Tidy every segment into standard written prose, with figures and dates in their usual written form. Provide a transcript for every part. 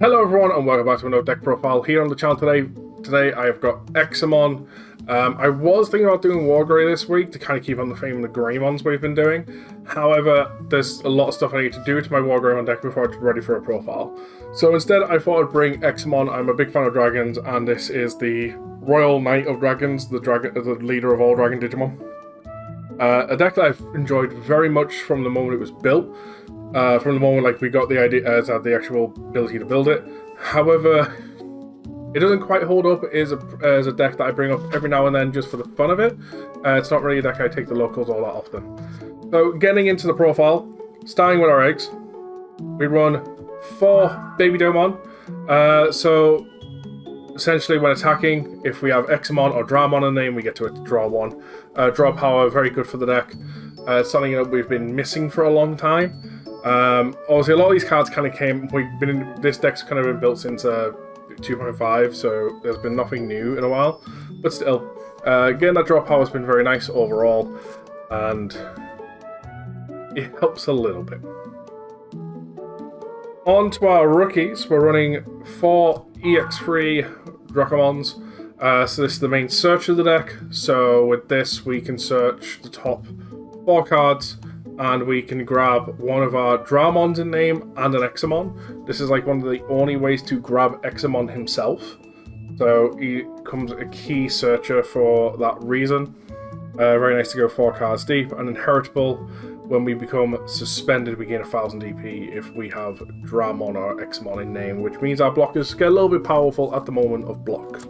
Hello everyone and welcome back to another deck profile here on the channel today. Today I have got Examon. I was thinking about doing War Grey this week to kind of keep on the theme of the Greymons we've been doing. However, there's a lot of stuff I need to do to my War Greymon deck before it's ready for a profile. So instead I thought I'd bring Examon. I'm a big fan of dragons and this is the Royal Knight of Dragons, the leader of all dragon Digimon. A deck that I've enjoyed very much from the moment it was built. From the moment we got the idea had the actual ability to build it. However, it doesn't quite hold up as a deck that I bring up every now and then just for the fun of it. It's not really a deck I take the locals all that often. So getting into the profile, starting with our eggs, we run 4 baby Digimon. So essentially when attacking, if we have Examon or Dramon in the name, we get to draw 1. Draw power, very good for the deck. Something that we've been missing for a long time. Obviously a lot of these cards kind of this deck's kind of been built since 2.5, so there's been nothing new in a while, but still, getting that draw power has been very nice overall, and it helps a little bit. On to our rookies, we're running 4 EX3 Dracomons. So this is the main search of the deck, so with this we can search the top 4 cards, and we can grab one of our Dramons in name and an Examon. This is like one of the only ways to grab Examon himself. So he becomes a key searcher for that reason. Very nice to go 4 cards deep. And inheritable, when we become suspended, we gain 1000 DP if we have Dramon or Examon in name, which means our blockers get a little bit powerful at the moment of block.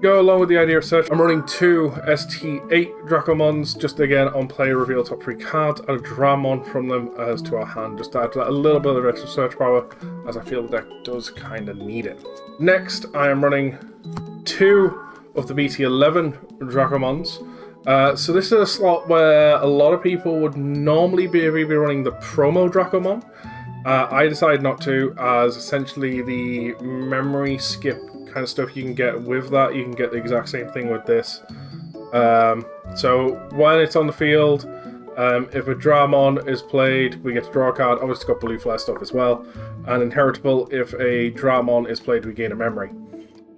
Go along with the idea of search, I'm running 2 ST8 Dracomons, just again on play, reveal top 3 cards, and a Dramon from them as to our hand, just to add a little bit of extra search power, as I feel the deck does kind of need it. Next, I am running 2 of the BT21 Dracomons. So this is a slot where a lot of people would normally be running the promo Dracomon. I decided not to, as essentially the memory skip kind of stuff you can get with that, you can get the exact same thing with this. So when it's on the field, if a Dramon is played, we get to draw a card. Obviously it's got blue flare stuff as well. And inheritable, if a Dramon is played, we gain a memory.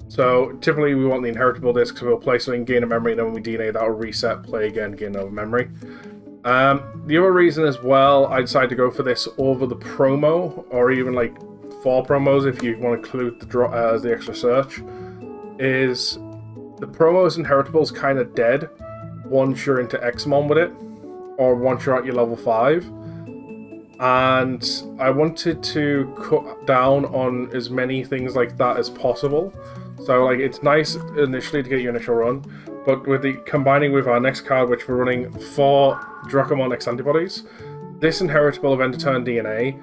So typically we want the inheritable disc, so we'll play something, gain a memory, and then when we DNA that will reset, play again, gain another memory. The other reason as well I decided to go for this over the promo, or even like 4 promos if you want to include the draw as the extra search, is the promo's inheritables kind of dead once you're into Examon with it, or once you're at your level 5. And I wanted to cut down on as many things like that as possible. So like it's nice initially to get your initial run, but with the combining with our next card, which we're running 4 Dracomon X antibodies, this inheritable of end of turn DNA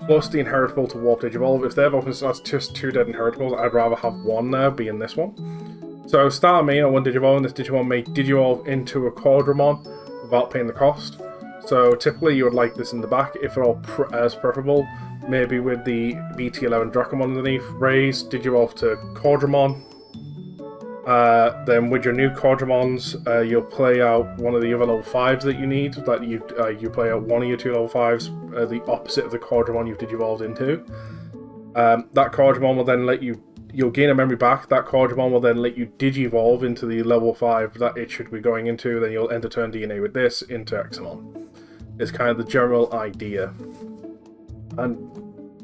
plus the inheritable to warp Digivolve. If they're both, that's just 2 dead inheritables. I'd rather have 1 there, being this one. So start main on 1 Digivolve, and this Digimon may Digivolve into a Quadramon without paying the cost. So typically you would like this in the back, if at all as preferable. Maybe with the BT11 Dracomon underneath, raise, Digivolve to Quadramon. Then with your new Quadramons, you'll play out one of the other level 5s that you need. That you play out one of your 2 level 5s, the opposite of the Quadramon you've Digivolved into. That Quadramon will then you'll gain a memory back. That Quadramon will then let you Digivolve into the level 5 that it should be going into. Then you'll enter turn DNA with this into Examon. It's kind of the general idea. And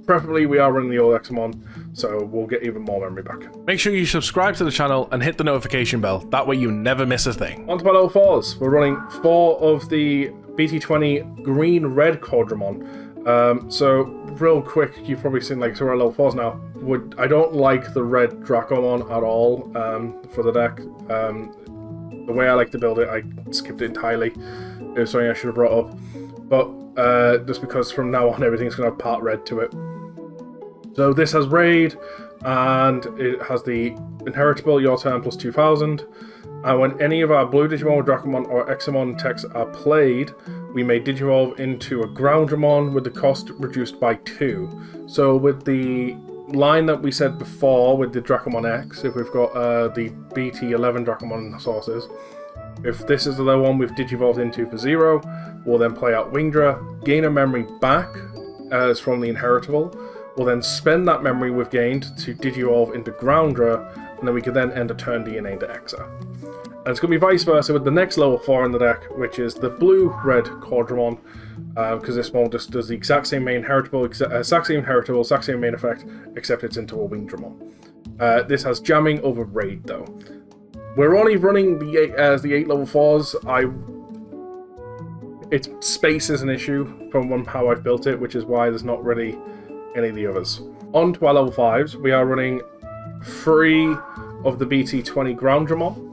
preferably we are running the old Examon, so we'll get even more memory back. Make sure you subscribe to the channel and hit the notification bell, that way you never miss a thing. On to my level 4s. We're running 4 of the BT20 green-red Quadramon. So real quick, you've probably seen so we're at level 4s now. I don't like the red Dracomon at all for the deck. The way I like to build it, I skipped it entirely. It was something I should have brought up. But just because from now on everything's going to have part red to it. So this has Raid, and it has the inheritable, your turn plus 2000. And when any of our blue Digimon, Dracomon, or Examon techs are played, we may Digivolve into a Groundramon with the cost reduced by 2. So with the line that we said before with the Dracomon X, if we've got the BT11 Dracomon sources, if this is the one we've Digivolved into for 0, we'll then play out Wingdra, gain a memory back, as from the inheritable, we'll then spend that memory we've gained to Digivolve into Groundra, and then we can then end a turn DNA into Exa. And it's going to be vice versa with the next level 4 in the deck, which is the blue-red Quadramon, because this one just does the exact same main heritable, exact same main effect, except it's into a Wingdramon. This has jamming over raid though. We're only running the 8 level 4s. Its space is an issue from how I've built it, which is why there's not really any of the others. On to our level 5s, we are running 3 of the BT20 Groundramon.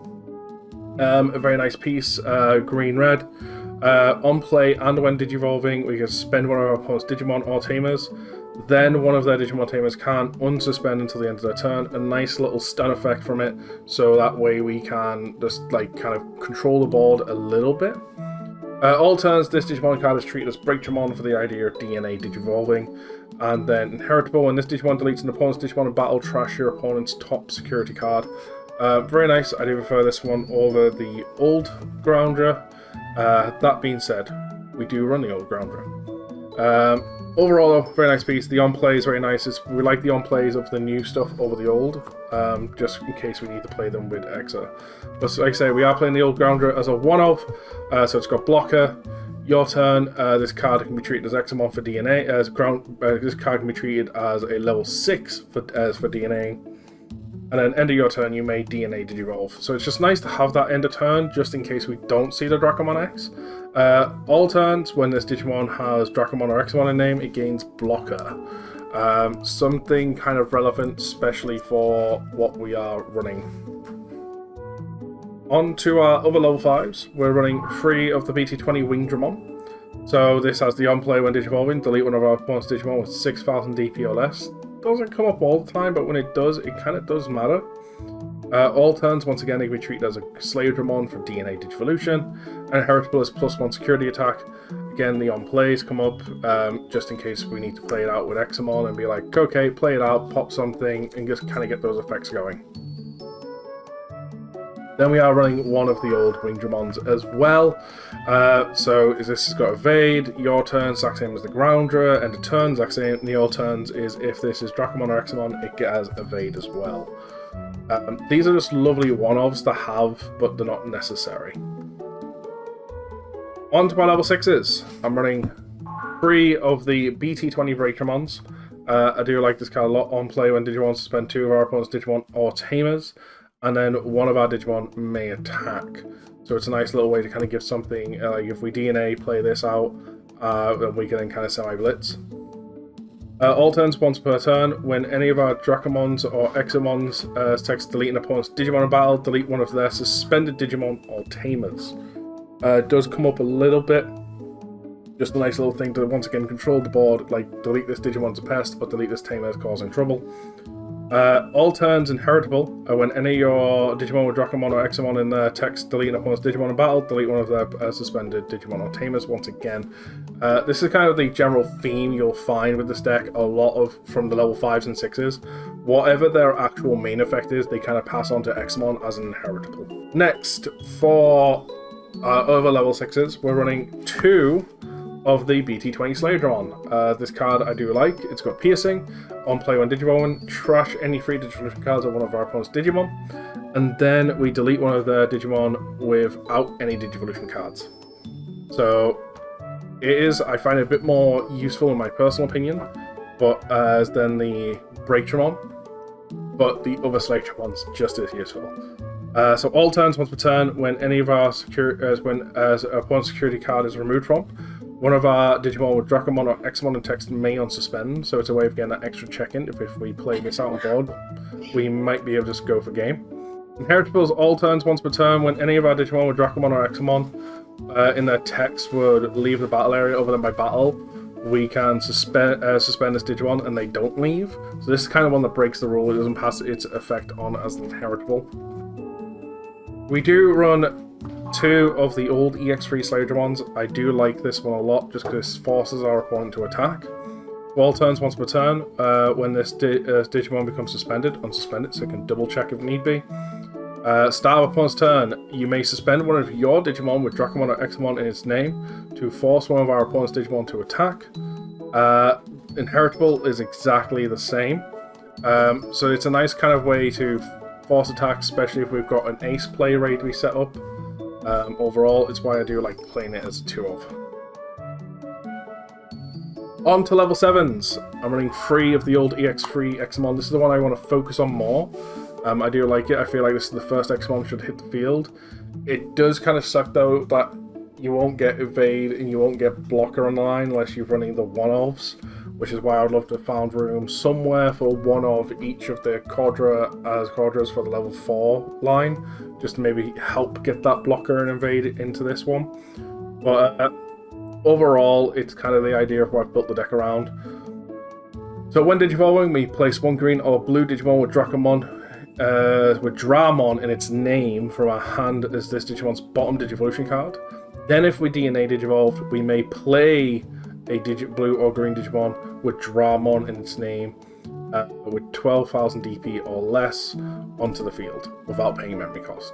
A very nice piece, green-red. On play and when digivolving, we can suspend one of our opponent's Digimon or Tamers. Then one of their Digimon Tamers can unsuspend until the end of their turn. A nice little stun effect from it, so that way we can just like kind of control the board a little bit. All turns, this Digimon card is treated as Breakdramon for the idea of DNA digivolving. And then inheritable, when this Digimon deletes an opponent's Digimon in battle, trash your opponent's top security card. Very nice. I do prefer this one over the old Groundra. That being said, we do run the old Groundra. Overall, though, very nice piece. The on-play is very nice. We like the on-plays of the new stuff over the old, just in case we need to play them with Exa. But like I say, we are playing the old Groundra as a one-of, so it's got blocker. Your turn, this card can be treated as Examon for DNA. This card can be treated as a level 6 for DNA. And then end of your turn, you may DNA Digivolve. So it's just nice to have that end of turn, just in case we don't see the Dracomon X. All turns, when this Digimon has Dracomon or Examon in name, it gains blocker. Something kind of relevant, especially for what we are running. On to our other level 5s, we're running 3 of the BT20 Wingdramon. So this has the on-play when Digivolving, delete one of our opponent's Digimon with 6,000 DP or less. Doesn't come up all the time, but when it does, it kind of does matter. All turns, once again, they can be treated as a Slaydramon for DNA Digivolution, and Heritable is +1 security attack. Again, the on-plays come up, just in case we need to play it out with Examon and be like, okay, play it out, pop something, and just kind of get those effects going. Then we are running one of the old Wingdramons as well. So this has got Evade, your turn, exact same as the Groundra, and the turn, exact same in your turns is if this is Dracomon or Examon, it has Evade as well. These are just lovely one-offs to have, but they're not necessary. On to my level 6s. I'm running 3 of the BT20 Breakdramons. I do like this card a lot. On play when Digimon suspend 2 of our opponent's Digimon or Tamers. And then one of our Digimon may attack. So it's a nice little way to kind of give something, like if we DNA play this out, then we can then kind of semi-blitz. All turns once per turn, when any of our Dracomons or Examons text delete an opponent's Digimon in battle, delete one of their suspended Digimon or Tamers. It does come up a little bit. Just a nice little thing to once again control the board, like delete this Digimon's a pest or delete this Tamer causing trouble. All turns inheritable, when any of your Digimon with Dracomon or Examon in their text delete an opponent's Digimon in battle, delete one of their suspended Digimon or Tamers once again. This is kind of the general theme you'll find with this deck, a lot of from the level 5s and 6s. Whatever their actual main effect is, they kind of pass on to Examon as an inheritable. Next, for other level 6s, we're running 2 of the BT20 Slaydramon. This card I do like. It's got Piercing. On play when Digivolving, trash any free Digivolution cards of one of our opponent's Digimon. And then we delete one of their Digimon without any Digivolution cards. So it is, I find it a bit more useful in my personal opinion, but than the Breakdramon. But the other Slaydramon's just as useful. So all turns once per turn, when any of our opponent's security card is removed from, one of our Digimon with Dracomon or Examon and text may unsuspend, so it's a way of getting that extra check-in. If we play this out on board, we might be able to just go for game. Inheritables all turns once per turn, when any of our Digimon with Dracomon or Examon in their text would leave the battle area other than by battle, we can suspend this Digimon and they don't leave. So this is kind of one that breaks the rule. It doesn't pass its effect on as an inheritable. We do run 2 of the old EX3 Slaydramons. I do like this one a lot, just because it forces our opponent to attack. All turns once per turn, when this Digimon becomes suspended, unsuspend it so it can double check if need be. Start of opponent's turn, you may suspend one of your Digimon with Dracomon or Examon in its name to force one of our opponent's Digimon to attack. Inheritable is exactly the same. So it's a nice kind of way to force attacks, especially if we've got an ace play ready to be set up. Overall, it's why I do like playing it as a 2-of. On to level 7s. I'm running 3 of the old EX3 Examon. This is the one I want to focus on more. I do like it. I feel like this is the first Examon should hit the field. It does kind of suck though that you won't get evade and you won't get blocker on the line unless you're running the 1-ofs, which is why I'd love to have found room somewhere for 1 of each of the Quadras for the level 4 line, just to maybe help get that blocker and evade into this one. But overall, it's kind of the idea of what I've built the deck around. So when Digivolving, we place 1 green or blue Digimon with Dramon in its name from our hand as this Digimon's bottom Digivolution card. Then if we DNA Digivolved, we may play a blue or green Digimon with Dramon in its name with 12,000 DP or less onto the field without paying memory cost.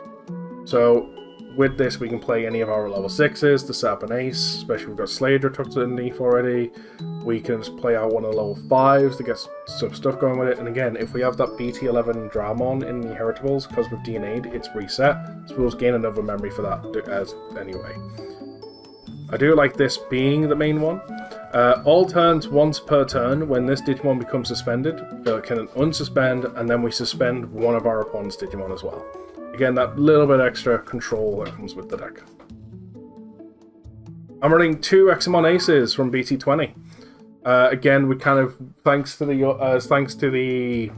So with this, we can play any of our level 6s to set up an ace, especially if we've got Slayer tucked underneath already. We can just play out one of the level 5s to get some stuff going with it. And again, if we have that BT21 Dramon in the Inheritables, because we've DNA'd, it's reset, so we'll just gain another memory for that as anyway. I do like this being the main one. All turns once per turn, when this Digimon becomes suspended, can unsuspend, and then we suspend one of our opponent's Digimon as well. Again, that little bit extra control that comes with the deck. I'm running 2 Examon Aces from BT20. Again, we kind of, thanks to the EX3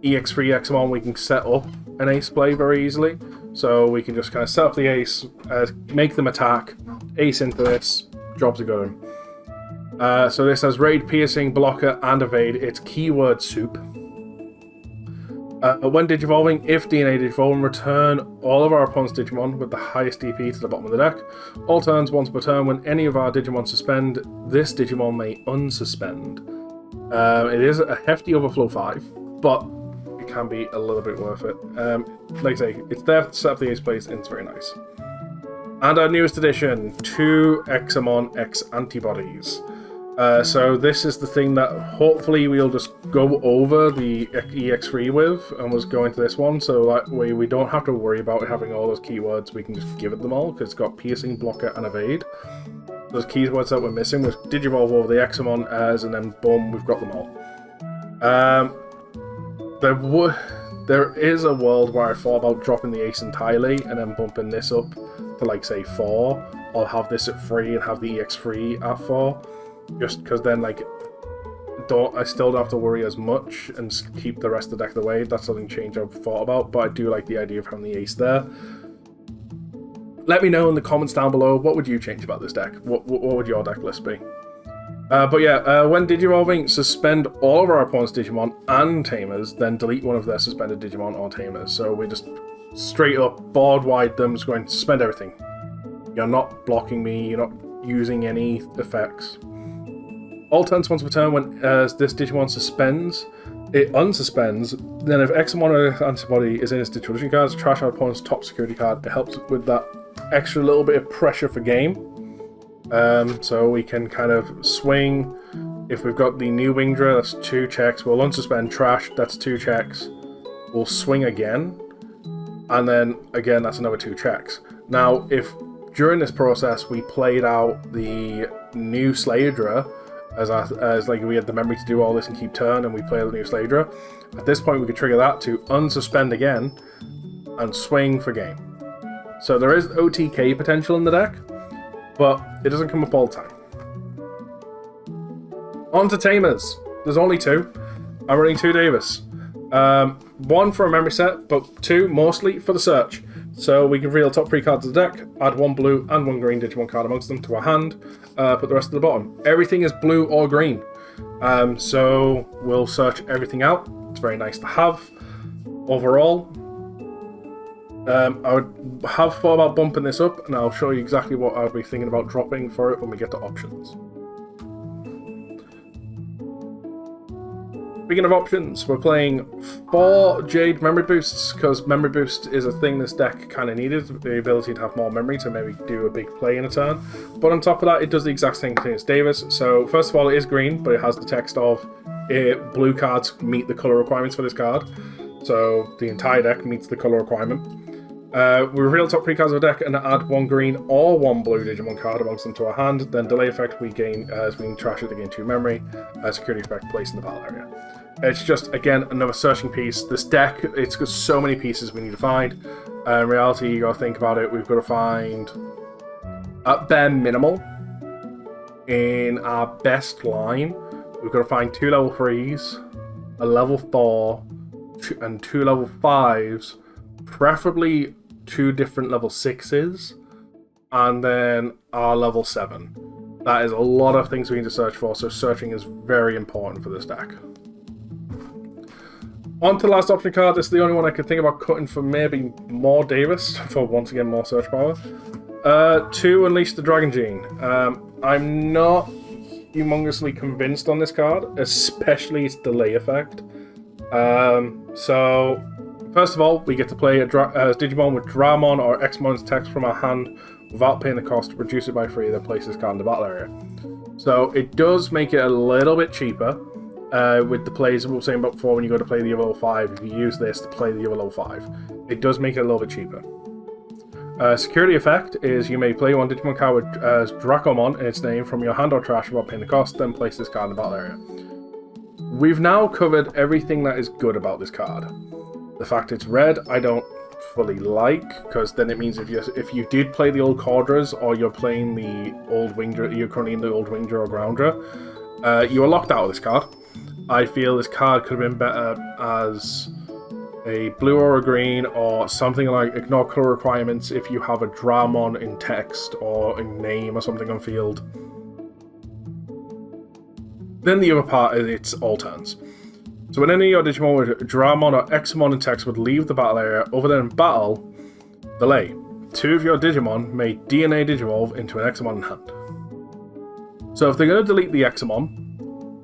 Examon, we can set up an ace play very easily. So we can just kind of set up the ace, make them attack, ace into this, jobs are going. So this has raid, piercing, blocker, and evade. It's keyword soup. When Digivolving, if DNA Digivolving, return all of our opponent's Digimon with the highest DP to the bottom of the deck. All turns once per turn, when any of our Digimon suspend, this Digimon may unsuspend. It is a hefty overflow 5, but it can be a little bit worth it. Like I say, it's there to set up the ace plays, and it's very nice. And our newest addition, 2 Examon X antibodies. So this is the thing that hopefully we'll just go over the EX3 with, and was going to this one, so that way we don't have to worry about having all those keywords. We can just give it them all, because it's got piercing, blocker, and evade. Those keywords that we're missing was Digivolve over the Examon as, and then boom, we've got them all. There is a world where I thought about dropping the ace entirely and then bumping this up to like say 4, or have this at 3 and have the EX3 at 4. Just because then, like, I still don't have to worry as much and keep the rest of the deck the way. That's something change I've thought about, but I do like the idea of having the ace there. Let me know in the comments down below, what would you change about this deck? What would your deck list be? But yeah, when Digivolving, suspend all of our opponent's Digimon and Tamers, then delete one of their suspended Digimon or Tamers. So we just straight up board wide them, just going to suspend everything. You're not blocking me, you're not using any effects. All turns once per turn, when this Digimon suspends, it unsuspends. Then if Examon antibody is in its Digivolution cards, trash our opponent's top security card. It helps with that extra little bit of pressure for game. So we can kind of swing. If we've got the new Wingdra, that's 2 checks. We'll unsuspend trash, that's 2 checks. We'll swing again. And then again, that's another 2 checks. Now, if during this process we played out the new Slayer, as like we had the memory to do all this and keep turn, and we play the new Slayer, at this point we could trigger that to unsuspend again and swing for game. So there is OTK potential in the deck, but it doesn't come up all the time. On to Tamers. There's only 2. I'm running 2 Davis. 1 for a memory set, but 2 mostly for the search. So we can reveal top 3 cards of the deck, add 1 blue and 1 green Digimon card amongst them to our hand, put the rest at the bottom. Everything is blue or green. So we'll search everything out. It's very nice to have. Overall, I would have thought about bumping this up, and I'll show you exactly what I'll be thinking about dropping for it when we get to options. Speaking of options, we're playing 4 Jade memory boosts, because memory boost is a thing this deck kind of needed, the ability to have more memory to maybe do a big play in a turn. But on top of that, it does the exact same thing as Davis. So first of all, it is green, but it has the text of blue cards meet the color requirements for this card. So the entire deck meets the color requirement. We reveal top 3 cards of the deck and add 1 green or 1 blue Digimon card amongst them to our hand. Then delay effect we gain as we trash it to gain 2 memory. Security effect placed in the battle area. It's just, again, another searching piece. This deck, it's got so many pieces we need to find. In reality, you gotta think about it, we've got to find, at bare minimal, in our best line, we've got to find 2 level 3s, a level 4, and 2 level 5s, preferably 2 different level 6s, and then our level 7. That is a lot of things we need to search for, so searching is very important for this deck. On to the last option card. This is the only one I could think about cutting for maybe more Davis, for once again more search power. 2 Unleash the Dragon Gene. I'm not humongously convinced on this card, especially its delay effect. So, first of all, we get to play a Digimon with Dramon or Examon's text from our hand without paying the cost to reduce it by 3, then place this card in the battle area. So it does make it a little bit cheaper. With the plays we were saying about before, when you go to play the other level 5, if you use this to play the other level 5, it does make it a little bit cheaper. Security effect is you may play 1 Digimon card with Dracomon in its name from your hand or trash without paying the cost, then place this card in the battle area. We've now covered everything that is good about this card. The fact it's red, I don't fully like, because then it means if you did play the old Cordras, or you're playing the old Wingdra, you're currently in the old Wingdra or Groundra, you are locked out of this card. I feel this card could have been better as a blue or a green, or something like ignore color requirements if you have a Dramon in text or in name or something on field. Then the other part is its all turns. So when any of your Digimon with Dramon or Examon in text would leave the battle area, other than in battle, delay. 2 of your Digimon may DNA Digivolve into an Examon in hand. So if they're going to delete the Examon,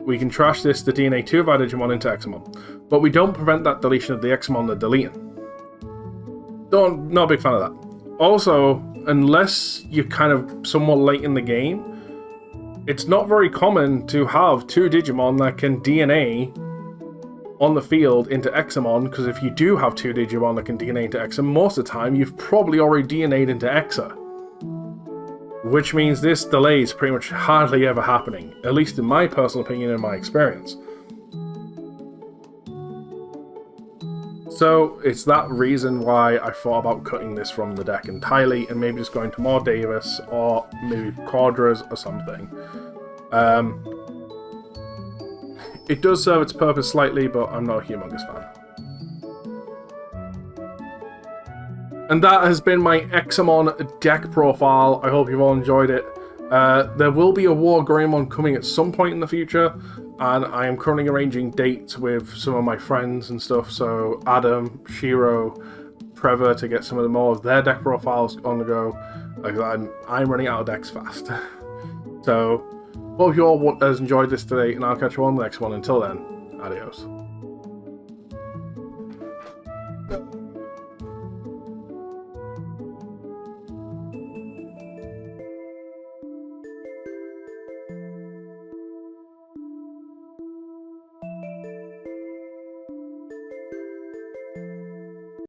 we can trash this to DNA 2 of our Digimon into Examon. But we don't prevent that deletion of the Examon they're deleting. Not a big fan of that. Also, unless you're kind of somewhat late in the game, it's not very common to have 2 Digimon that can DNA on the field into Examon, because if you do have 2 Digimon that can DNA into Exa, most of the time you've probably already DNA'd into Exa. Which means this delay is pretty much hardly ever happening, at least in my personal opinion and my experience. So it's that reason why I thought about cutting this from the deck entirely and maybe just going to more Davis or maybe Cordras or something. It does serve its purpose slightly, but I'm not a humongous fan. And that has been my Examon deck profile. I hope you've all enjoyed it. There will be a War Greymon coming at some point in the future, and I am currently arranging dates with some of my friends and stuff, so Adam, Shiro, Trevor, to get some of the more of their deck profiles on the go. I'm running out of decks fast. So, hope you all has enjoyed this today, and I'll catch you on the next one. Until then, adios.